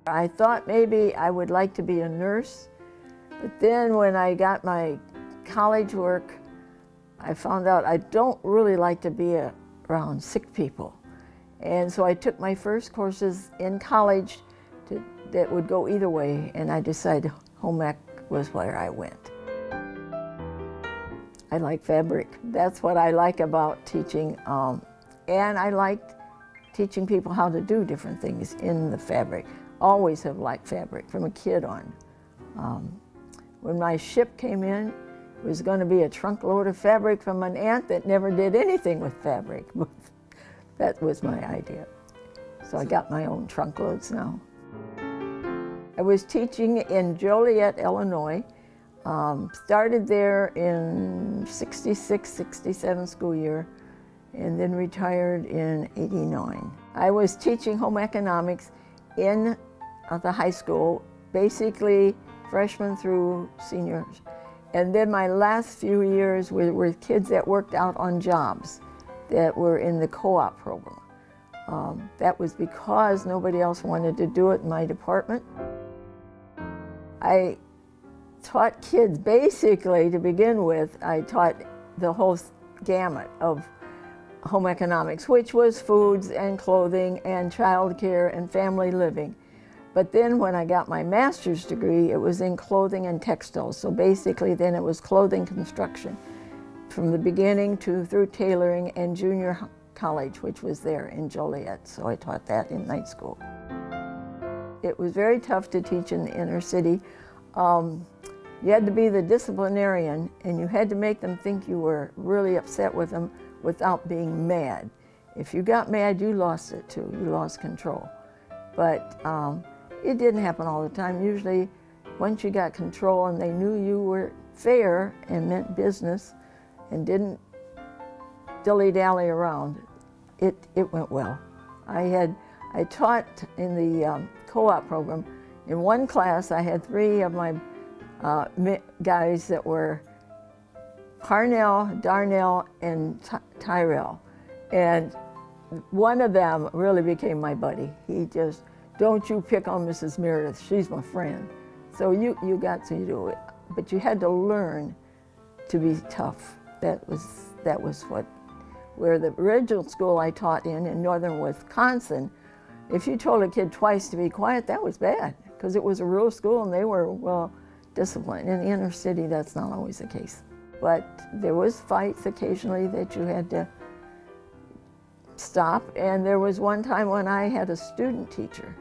I thought maybe I would like to be a nurse, but then when I got my college work, I found out I don't really like to be around sick people. And so I took my first courses in college that would go either way, and I decided home ec was where I went. I like fabric. That's what I like about teaching, and I liked teaching people how to do different things in the fabric. Always have liked fabric from a kid on. When my ship came in, it was going to be a trunk load of fabric from an aunt that never did anything with fabric. That was my idea. So I got my own trunk loads now. I was teaching in Joliet, Illinois. Started there in 66, 67 school year, and then retired in 89. I was teaching home economics in the high school, basically freshmen through seniors. And then my last few years were with kids that worked out on jobs that were in the co-op program. That was because nobody else wanted to do it in my department. I taught kids basically, to begin with, I taught the whole gamut of home economics, which was foods and clothing and childcare and family living. But then when I got my master's degree, it was in clothing and textiles. So basically then it was clothing construction from the beginning through tailoring and junior college, which was there in Joliet. So I taught that in night school. It was very tough to teach in the inner city. You had to be the disciplinarian, and you had to make them think you were really upset with them without being mad. If you got mad, you lost it too. You lost control. But it didn't happen all the time. Usually, once you got control and they knew you were fair and meant business and didn't dilly-dally around, it went well. I taught in the co-op program. In one class, I had 3 of my guys that were Parnell, Darnell, and Tyrell. And one of them really became my buddy. He just, don't you pick on Mrs. Meredith, she's my friend. So you got to do it, but you had to learn to be tough. That was where the original school I taught in northern Wisconsin, if you told a kid twice to be quiet, that was bad, because it was a rural school and they were well disciplined. In the inner city, that's not always the case. But there was fights occasionally that you had to stop. And there was one time when I had a student teacher,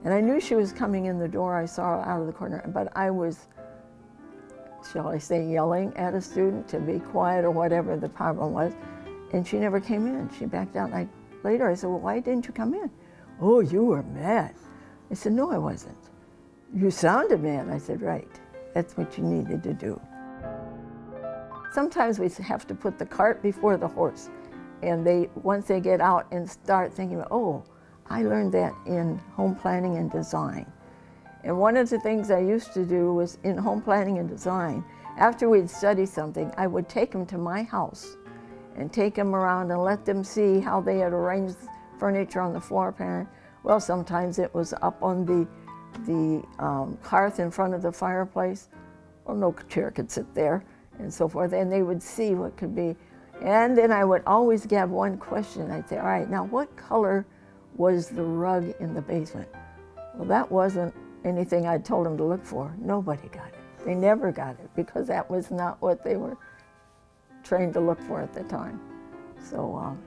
and I knew she was coming in the door. I saw her out of the corner, but I was, shall I say, yelling at a student to be quiet or whatever the problem was. And she never came in. She backed out. And later I said, well, why didn't you come in? Oh, you were mad. I said, no, I wasn't. You sounded mad. I said, right. That's what you needed to do. Sometimes we have to put the cart before the horse. And once they get out and start thinking, oh, I learned that in home planning and design. And one of the things I used to do was in home planning and design, after we'd study something, I would take them to my house and take them around and let them see how they had arranged furniture on the floor plan. Well, sometimes it was up on the hearth in front of the fireplace. Well, no chair could sit there and so forth. And they would see what could be. And then I would always have one question. I'd say, all right, now what color was the rug in the basement? Well, that wasn't anything I told them to look for. Nobody got it. They never got it because that was not what they were trained to look for at the time. So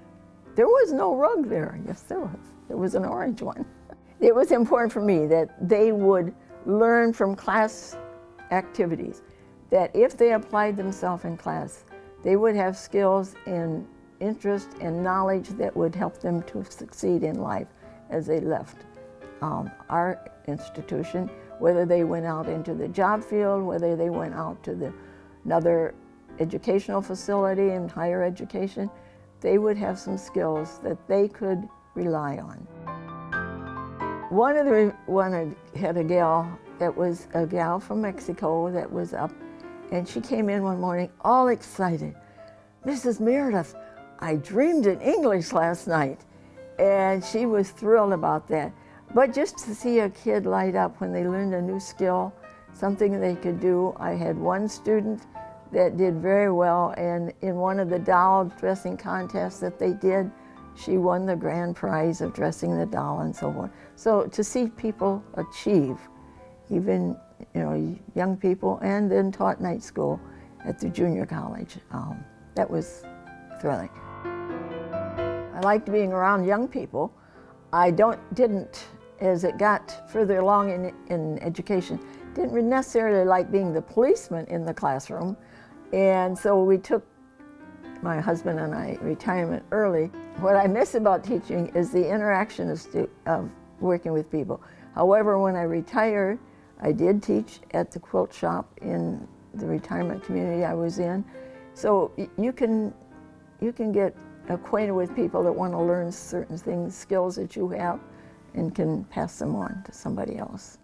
there was no rug there. Yes, there was. There was an orange one. It was important for me that they would learn from class activities, that if they applied themselves in class, they would have skills and interest and knowledge that would help them to succeed in life as they left our institution, whether they went out into the job field, whether they went out to another educational facility in higher education, they would have some skills that they could rely on. I had a gal that was a gal from Mexico that was up, and she came in one morning all excited. Mrs. Meredith, I dreamed in English last night. And she was thrilled about that. But just to see a kid light up when they learned a new skill, something they could do. I had one student that did very well, and in one of the doll dressing contests that they did, she won the grand prize of dressing the doll and so on. So to see people achieve, even young people, and then taught night school at the junior college, that was thrilling. I liked being around young people. I didn't, as it got further along in education, didn't necessarily like being the policeman in the classroom, and so we took, my husband and I, retirement early. What I miss about teaching is the interaction of working with people. However, when I retired, I did teach at the quilt shop in the retirement community I was in. So you can get acquainted with people that want to learn certain things, skills that you have, and can pass them on to somebody else.